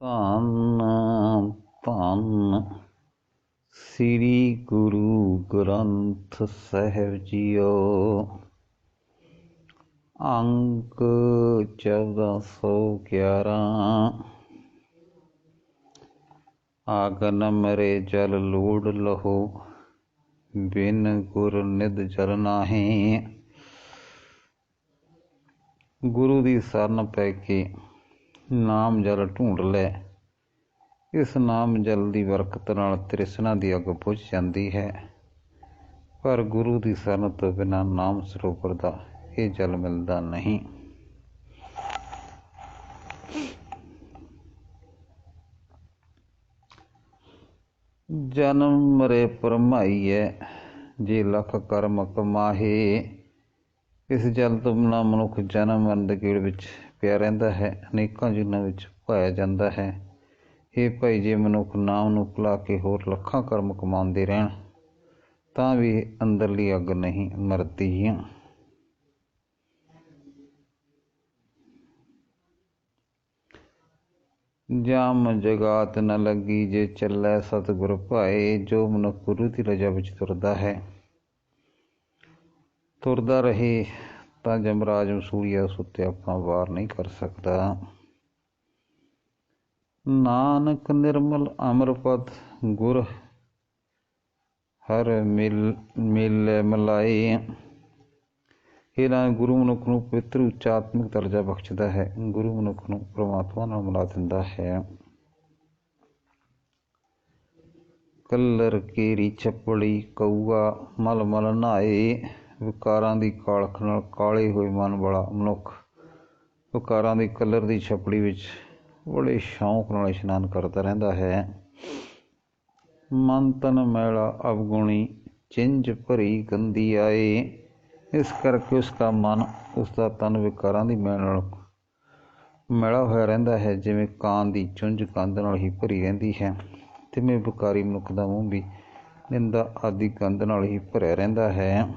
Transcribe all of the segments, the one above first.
ਧੰਨ ਧੰਨ ਸ੍ਰੀ ਗੁਰੂ ਗ੍ਰੰਥ ਸਾਹਿਬ ਜੀਓ। ਅੰਕ 1411। ਆਗਨ ਮਰੇ ਜਲ ਲੋੜ ਲਹੋ, ਬਿਨ ਗੁਰ ਨਿਧ ਜਲ ਨਾਹੀਂ। ਗੁਰੂ ਦੀ ਸ਼ਰਨ ਪੈ ਕੇ ਨਾਮ ਜਲ ਢੂੰਡ ਲੈ। ਇਸ ਨਾਮ ਜਲ ਦੀ ਬਰਕਤ ਨਾਲ ਤ੍ਰਿਸ਼ਨਾ ਦੀ ਅੱਗ ਬੁਝ ਜਾਂਦੀ ਹੈ, ਪਰ ਗੁਰੂ ਦੀ ਸ਼ਰਨ ਤੋਂ ਬਿਨਾਂ ਨਾਮ ਸਰੋਵਰ ਦਾ ਇਹ ਜਲ ਮਿਲਦਾ ਨਹੀਂ। ਜਨਮ ਮਰੇ ਭਰਮਾਈਐ, ਜੇ ਲੱਖ ਕਰਮ ਕਮਾਹੇ। ਇਸ ਜਲ ਤੋਂ ਬਿਨਾਂ ਮਨੁੱਖ ਜਨਮ ਮਰਨ ਦੇ ਗੇੜ ਵਿੱਚ ਪਿਆ ਰਹਿੰਦਾ ਹੈ, ਅਨੇਕਾਂ ਜੁਨਾਂ ਵਿੱਚ ਭਾਇਆ ਜਾਂਦਾ ਹੈ। ਇਹ ਭਾਈ, ਜੇ ਮਨੁੱਖ ਨਾਮ ਨੂੰ ਭੁਲਾ ਕੇ ਹੋਰ ਲੱਖਾਂ ਕਰਮ ਕਮਾਉਂਦੇ ਰਹਿਣ ਤਾਂ ਵੀ ਅੰਦਰਲੀ ਅੱਗ ਨਹੀਂ ਮਰਦੀ। ਜਾਮ ਜਗਾਤ ਨ ਲੱਗੀ, ਜੇ ਚੱਲੈ ਸਤਿਗੁਰ ਭਾਏ। ਜੋ ਮਨੁੱਖ ਗੁਰੂ ਦੀ ਰਜਾ ਵਿੱਚ ਤੁਰਦਾ ਰਹੇ ਤਾਂ ਜਮਰਾਜ ਮਸੂਲੀਆ ਉਸ ਉੱਤੇ ਆਪਣਾ ਵਾਰ ਨਹੀਂ ਕਰ ਸਕਦਾ। ਨਾਨਕ ਨਿਰਮਲ ਅਮਰ ਪਦ, ਗੁਰ ਹਰ ਮਿਲੈ ਮਿਲਾਏ। ਇਹ ਨਾਨਕ ਗੁਰੂ ਮਨੁੱਖ ਨੂੰ ਪਵਿੱਤਰ ਉੱਚਾ ਆਤਮਿਕ ਦਰਜਾ ਬਖਸ਼ਦਾ ਹੈ। ਗੁਰੂ ਮਨੁੱਖ ਨੂੰ ਪਰਮਾਤਮਾ ਨਾਲ ਮਿਲਾ ਦਿੰਦਾ ਹੈ। ਕੱਲਰ ਕੇਰੀ ਛੱਪੜੀ, ਕਊਆ ਮਲ ਮਲ ਨਹਾਏ। ਵਿਕਾਰਾਂ ਦੀ ਕਾਲਖ ਨਾਲ ਕਾਲੇ ਹੋਏ ਮਨ ਵਾਲਾ ਮਨੁੱਖ ਵਿਕਾਰਾਂ ਦੀ ਕੱਲਰ ਦੀ ਛੱਪੜੀ ਵਿੱਚ ਬੜੇ ਸ਼ੌਂਕ ਨਾਲ ਇਸ਼ਨਾਨ ਕਰਦਾ ਰਹਿੰਦਾ ਹੈ। ਮਨ ਤਨ ਮੈਲਾ ਅਵਗੁਣੀ, ਚਿੰਝ ਭਰੀ ਗੰਦੀ ਆਏ। ਇਸ ਕਰਕੇ ਉਸਦਾ ਮਨ, ਉਸਦਾ ਤਨ ਵਿਕਾਰਾਂ ਦੀ ਮੈਲ ਨਾਲ ਮੈਲਾ ਹੋਇਆ ਰਹਿੰਦਾ ਹੈ। ਜਿਵੇਂ ਕਾਂ ਦੀ ਚੁੰਝ ਗੰਧ ਨਾਲ ਹੀ ਭਰੀ ਰਹਿੰਦੀ ਹੈ, ਤਿਵੇਂ ਵਿਕਾਰੀ ਮਨੁੱਖ ਦਾ ਮੂੰਹ ਵੀ ਨਿੰਦਾ ਆਦਿ ਗੰਧ ਨਾਲ ਹੀ ਭਰਿਆ ਰਹਿੰਦਾ ਹੈ।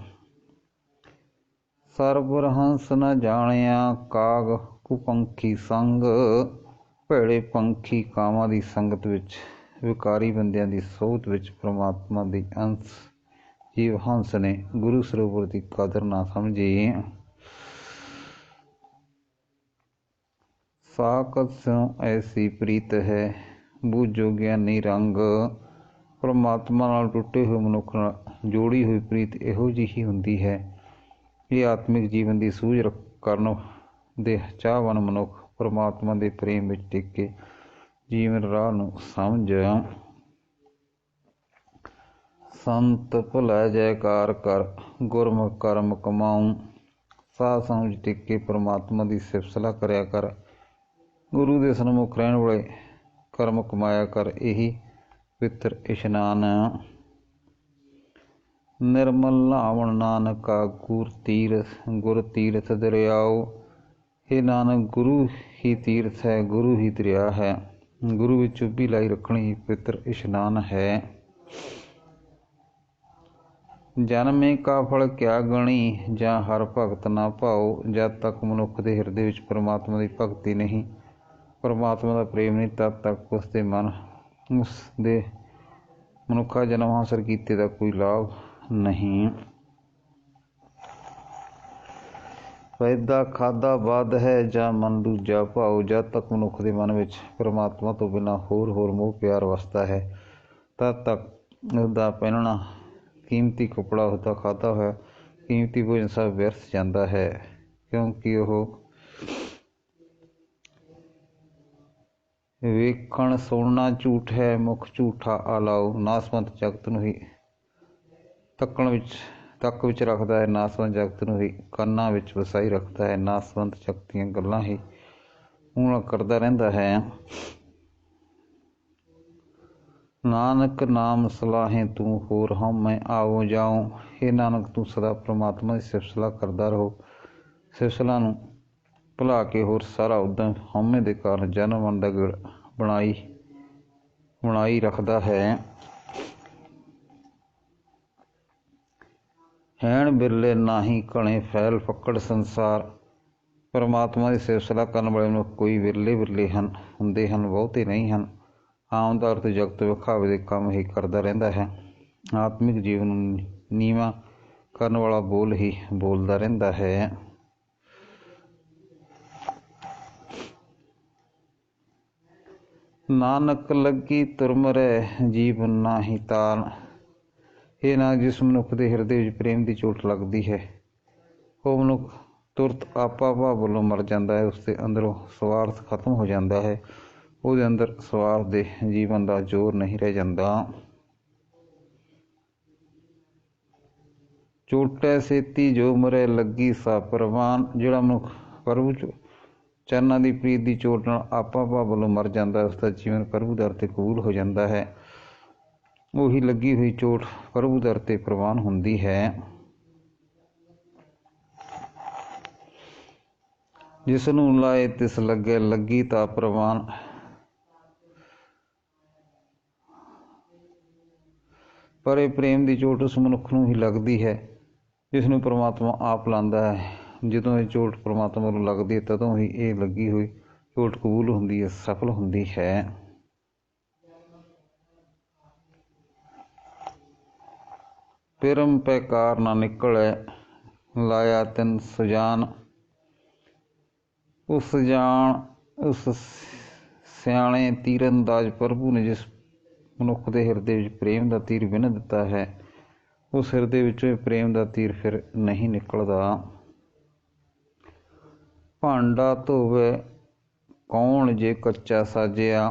ਸਰਬਰ ਹੰਸ ਨ ਜਾਣਿਆ, ਕਾਗ ਕੁਪੰਖੀ ਸੰਗ। ਭੈੜੇ ਪੰਖੀ ਕਾਵਾਂ ਦੀ ਸੰਗਤ ਵਿੱਚ, ਵਿਕਾਰੀ ਬੰਦਿਆਂ ਦੀ ਸੋਧ ਵਿੱਚ ਪਰਮਾਤਮਾ ਦੀ ਅੰਸ਼ ਜੀਵ ਹੰਸ ਨੇ ਗੁਰੂ ਸਰੋਵਰ ਦੀ ਕਦਰ ਨਾ ਸਮਝੀ। ਸਾਕਤ ਸਿਉ ਐਸੀ ਪ੍ਰੀਤ ਹੈ, ਬੂਝੋ ਗਿਆਨੀ ਰੰਗ। ਪਰਮਾਤਮਾ ਨਾਲ ਟੁੱਟੇ ਹੋਏ ਮਨੁੱਖ ਨਾਲ ਜੋੜੀ ਹੋਈ ਪ੍ਰੀਤ ਇਹੋ ਜਿਹੀ ਹੁੰਦੀ ਹੈ। ਇਹ ਆਤਮਿਕ ਜੀਵਨ ਦੀ ਸੂਝ ਕਰਨ ਦੇ ਚਾਹਵਾਨ ਮਨੁੱਖ ਪਰਮਾਤਮਾ ਦੇ ਪ੍ਰੇਮ ਵਿੱਚ ਟਿਕ ਕੇ ਜੀਵਨ ਰਾਹ ਨੂੰ ਸਮਝ। ਸੰਤ ਭੁਲੈ ਜੈਕਾਰ ਕਰ, ਗੁਰਮੁਖ ਕਰਮ ਕਮਾਊ। ਸਾਧ ਸੰਗ ਵਿੱਚ ਟਿਕ ਕੇ ਪਰਮਾਤਮਾ ਦੀ ਸਿਫਤ ਸਲਾਹ ਕਰਿਆ ਕਰ, ਗੁਰੂ ਦੇ ਸਨਮੁਖ ਰਹਿਣ ਵਾਲੇ ਕਰਮ ਕਮਾਇਆ ਕਰ। ਇਹੀ ਪਵਿੱਤਰ ਇਸ਼ਨਾਨ। ਨਿਰਮਲ ਨਹਾਵਣ ਨਾਨਕਾ, ਗੁਰ ਤੀਰਥ ਦਰਿਆਓ। ਇਹ ਨਾਨਕ ਗੁਰੂ ਹੀ ਤੀਰਥ ਹੈ, ਗੁਰੂ ਹੀ ਦਰਿਆ ਹੈ। ਗੁਰੂ ਵਿੱਚ ਚੁੱਭੀ ਲਾਈ ਰੱਖਣੀ ਹੀ ਪਵਿੱਤਰ ਇਸ਼ਨਾਨ ਹੈ। ਜਨਮੇ ਕਾ ਫਲ ਕਿਆ ਗਣੀ, ਜਾਂ ਹਰ ਭਗਤ ਨਾ ਭਾਓ। ਜਦ ਤੱਕ ਮਨੁੱਖ ਦੇ ਹਿਰਦੇ ਵਿੱਚ ਪਰਮਾਤਮਾ ਦੀ ਭਗਤੀ ਨਹੀਂ, ਪਰਮਾਤਮਾ ਦਾ ਪ੍ਰੇਮ ਨਹੀਂ, ਤਦ ਤੱਕ ਉਸਦੇ ਮਨੁੱਖਾ ਜਨਮ ਹਾਸਲ ਕੀਤੇ ਦਾ ਕੋਈ ਲਾਭ ਨਹੀਂ। ਪੈਦਾ ਖਾਦਾ ਬਾਦ ਹੈ, ਜਾਂ ਮਨ ਦੂਜਾ ਭਾਓ। ਜਦ ਤੱਕ ਮਨੁੱਖ ਦੇ ਮਨ ਵਿੱਚ ਪਰਮਾਤਮਾ ਤੋਂ ਬਿਨਾਂ ਹੋਰ ਮੋਹ ਪਿਆਰ ਵਸਦਾ ਹੈ, ਤਦ ਤੱਕ ਉਸਦਾ ਪਹਿਨਣਾ ਕੀਮਤੀ ਕੱਪੜਾ, ਉਸਦਾ ਖਾਧਾ ਹੋਇਆ ਕੀਮਤੀ ਭੋਜਨ ਸਭ ਵਿਅਰਥ ਜਾਂਦਾ ਹੈ, ਕਿਉਂਕਿ ਉਹ ਵੇਖਣ ਸੁਣਨਾ ਝੂਠ ਹੈ, ਮੁਖ ਝੂਠਾ ਆਲਾਓ। ਨਾਸਵੰਤ ਜਗਤ ਨੂੰ ਹੀ ਤੱਕ ਵਿੱਚ ਰੱਖਦਾ ਹੈ, ਨਾਸਵੰਤ ਜਗਤ ਨੂੰ ਹੀ ਕੰਨਾਂ ਵਿੱਚ ਵਸਾਈ ਰੱਖਦਾ ਹੈ। ਨਾਸਵੰਤ ਜਗਤ ਦੀਆਂ ਗੱਲਾਂ ਹੀ ਮੂੰਹ ਨਾਲ ਕਰਦਾ ਰਹਿੰਦਾ ਹੈ। ਨਾਨਕ ਨਾਮ ਸਲਾਹੇ ਤੂੰ, ਹੋਰ ਹਉਮੈ ਆਵੋ ਜਾਉ। ਇਹ ਨਾਨਕ ਤੂੰ ਸਦਾ ਪਰਮਾਤਮਾ ਦੀ ਸਿਫਤ ਸਲਾਹ ਕਰਦਾ ਰਹੋ। ਸਿਫਤ ਸਲਾਹ ਨੂੰ ਭੁਲਾ ਕੇ ਹੋਰ ਸਾਰਾ ਉਦਮ ਹਉਮੈ ਦੇ ਕਾਰਨ ਜਨਮ ਮਰਨ ਦਾ ਗੇੜ ਬਣਾਈ ਰੱਖਦਾ ਹੈ। ਹੈਣ ਬਿਰਲੇ ਨਾਹੀਂ ਘਣੇ, ਫੈਲ ਫੱਕੜ ਸੰਸਾਰ। परमात्मा की सेवा सलाह करने वाले मनुख कोई विरले विरले हुंदे हन, बहुते नहीं हैं। आम तौर पर जगत विखावे के काम ही करता रहता है। आत्मिक जीवन नीवा करने वाला बोल ही बोलता रहता है। नानक लगी तुरमरै जीवन नाही तान। हे नानक, जिस मनुख के हिरदे विच प्रेम की चोट लगती है, वह मनुख तुरत आपा भाव वालों मर जाता है। उसके अंदरों स्वार्थ खत्म हो जाता है। ਉਹਦੇ अंदर स्वार्थ दे जीवन का जोर नहीं रह जाता। चोटै सेती जो मरै लगी सा प्रवान। जिहड़ा मनुख प्रभु चरनां की प्रीत की चोट नाल आपा भाव वालों मर जाता है, उसका जीवन प्रभु दर ते कबूल हो जाता है। ਉਹੀ लगी हुई चोट प्रभु दर ते प्रवान हुंदी है। जिसनूं लाए तिस लगे लगी ता प्रवान। पर यह प्रेम की चोट उस मनुख नूं ही लगती है जिसनूं परमात्मा आप लांदा है। जदों ये चोट परमात्मा वालों लगती है, तदों ही ये लगी हुई चोट कबूल हुंदी है, सफल हुंदी है। पिरम पैकार ना निकले लाया तिन सुजान। उस सियाणे तीरअंदाज प्रभु ने जिस मनुख के हिरदे विच प्रेम का तीर विन दिता है, उस हिरदे विचों प्रेम का तीर फिर नहीं निकलता। भांडा धोवे कौन जे कच्चा साजिया।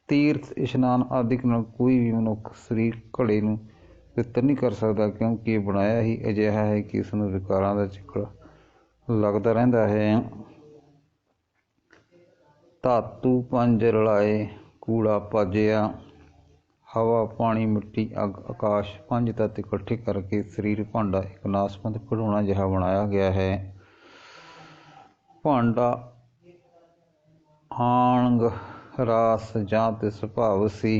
तीर्थ इशनान आदिक नाल कोई भी मनुख शरीर घड़े नूं पवित्र नहीं कर सकता, क्योंकि ये बनाया ही अजिहा है कि इसनूं विकारां दा चिक्कड़ लगता रहता है। धातु पंज रलाए कूड़ा पाजिया। हवा पानी मिट्टी अग आकाश पंज तत्त इकट्ठे करके शरीर भांडा एक नासमत खिडौना जिहा बनाया गया है। भांडा आंग रास जां ते सुभाव सी।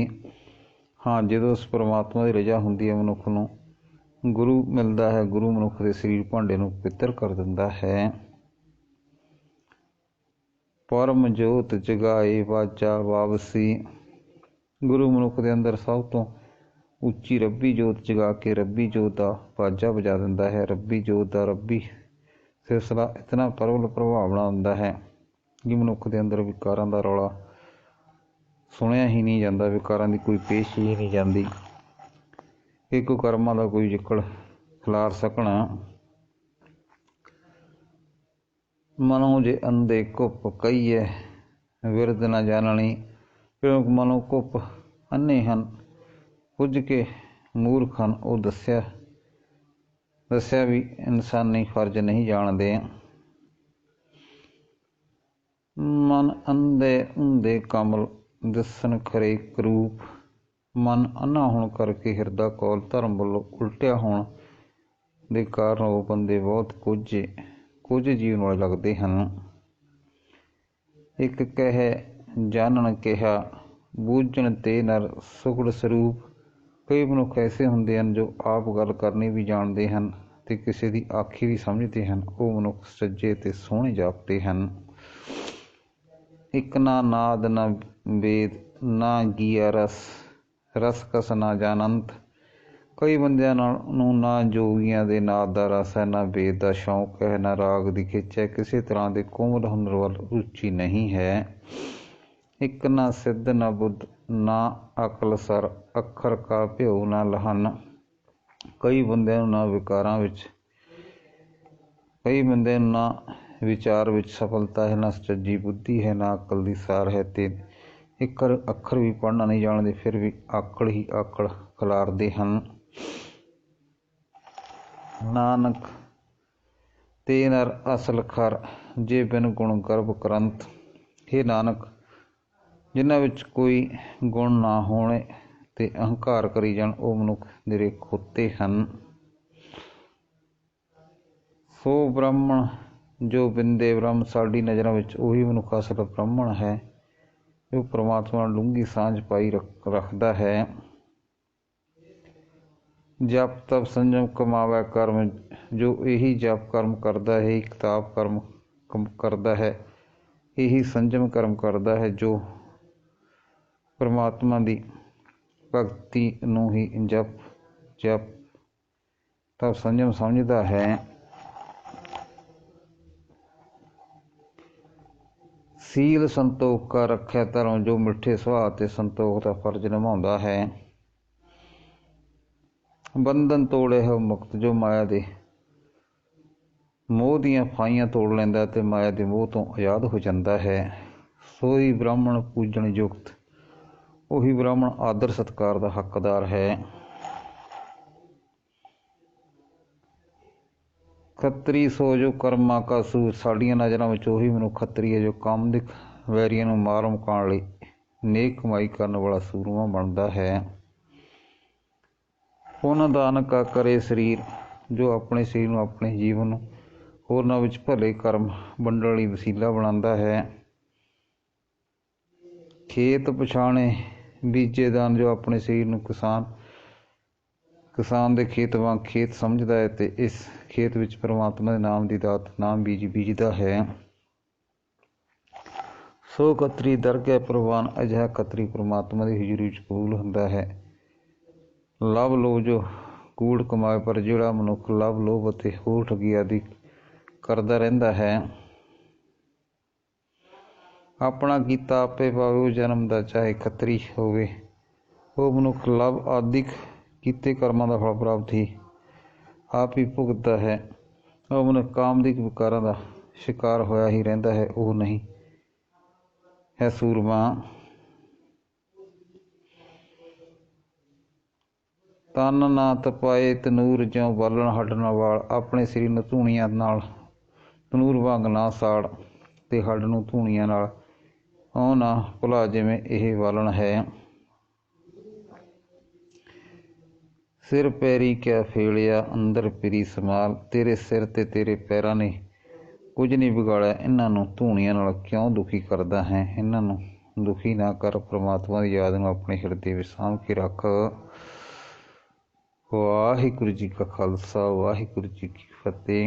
हाँ, जो उस परमात्मा की रजा हुंदी है, मनुख नूं गुरु मिलता है। गुरु मनुख के शरीर भांडे नूं पवित्र कर दिंदा है। परम जोत जगाए वाजा वापसी। गुरु मनुख के अंदर सब तो उच्ची रब्बी जोत जगा के रब्बी जोत का वाजा बजा दिंदा है। रब्बी जोत का रब्बी सिलसिला इतना प्रबल प्रभावना हुंदा है कि मनुख के अंदर विकारां दा रौला सुनिया ही नहीं जाता, विकारां की कोई पेश ही नहीं जाती। एक कर्मां दा कोई जिक्कड़ खिलार सकना। मनो जे अंधे घुप कहीए विरद न जाननी। क्योंकि मनो घुप अन्ने हन, कुछ के मूर्ख हन, वो दस्या भी इंसानी फर्ज नहीं जानते। मन अंधे उंधे कमल दिसन खरे करूप। मन अन्ना होने करके हिरदा कौल धर्म वालों उल्टिया होने के कारण वो बंदे बहुत कुछ जीवन वाले लगते हैं। एक कहे जानन कहा बूझण ते नर सुगड़ स्वरूप। कई मनुख ऐसे होंदे हैं जो आप गल करनी भी जानते हैं ते किसी की आखी भी समझते हैं। वो मनुख सज्जे ते सोहणे जापते हैं। एक ना नाद ना वेद ना गीया रस कस ना जानंत। कई बंदियां नूं ना जोगियां दे नाद दा रस है, ना वेद दा शौक है, ना राग दी खिच है, किसी तरह के कोमल हुनर वाल रुचि नहीं है। एक ना सिद्ध ना बुद्ध ना अकल सर, अखर का भ्यो ना लहन। कई बंदियां ना विकारां विच, कई बंदियां ना विचार विच सफलता है, ना सच्ची बुद्धि है, ना अकल दी सार है। ते एक अखर भी पढ़ना नहीं जानते, फिर भी आकड़ ही आकड़ खिलारते हैं। नानक ते नर असल खर जे बिन गुण गर्भ करंत। हे नानक, जिन्हां विच कोई गुण ना होने ते अहंकार करी जाण, वो मनुख निरे खोते हैं। सो ब्राह्मण जो बिंदे ब्रह्म, साडी नज़रां विच उही मनुख असल ब्राह्मण है जो परमात्मा नाल डूंगी सांझ पाई रखता है। जप तप संयम कमावै कर्म, जो यही जप कर्म करता है, किताब कर्म करता है, यही संयम कर्म करता है जो परमात्मा की भगती नूं ही जप तब संयम समझदा है। सील संतोख का रखिया धर्म जो मिठे सुभाव ते संतोख का फर्ज निभाउंदा है। बंधन तोड़े हो मुक्त जो माया दे मोह दियां फाइयां तोड़ लैंदा ते माया दे मोह तो आज़ाद हो जाता है। सोई ब्राह्मण पूजन युक्त, वही ब्राह्मण आदर सत्कार का हकदार है। खत्तरी सो जो कर्मा का सूर, साड़ियां नज़रों में ਉਹੀ मनुख खत्तरी है जो कामदिक वैरियां ਨੂੰ मार मुकाउण लई नेक कमाई करने वाला सूरमा बनता है। पुन दान का करे शरीर, जो अपने शरीर ਨੂੰ अपने जीवन ਨੂੰ होरनां विच भले कर्म वंडण लई वसीला बनाता है। खेत पछाणे बीजे दान, जो अपने शरीर ਨੂੰ किसान के खेत वांग खेत समझदा है ते इस खेत विच परमात्मा के नाम की दात नाम बीजदा है। सो खत्तरी दरगह प्रवान, अजिहा खत्तरी परमात्मा की हजूरी विच कबूल हुंदा है। लव लोभ जो कूड़ कमाए, पर जिहड़ा मनुख लव लोभ अते होर ठगी आदि करदा रहिंदा है, अपना कीता आपे पावे, वो जन्म दा चाहे खत्तरी होवे। वो मनुख लव आदिक कीते कर्मां दा फल प्राप्त ही आप ही भुगतदा है। वो मनुख कामदिक विकारां दा शिकार होया ही रहिंदा है, वो नहीं है सूरमा। तन ना तपाए तनूर, ज्यों बालन हड्ड ना वाल, अपने शरीर नूं धूणियां नाल तनूर वांग ना साड़ ते हड्ड नूं धूणियां नाल इउं ना भुला जिवें इह बालन है। सिर पैरी क्या फेलिया अंदर फिरी समाल, तेरे सिर ते तेरे पैरां ने कुछ नहीं बिगाड़िया, इन्हां नूं धूणियां नाल क्यों दुखी करदा है। इन्हां नूं दुखी ना कर, परमात्मा की याद नूं अपने हिरदे विच साਂਭ के रख। वाहिगुरू जी का खालसा, वाहिगुरू जी की फतेह।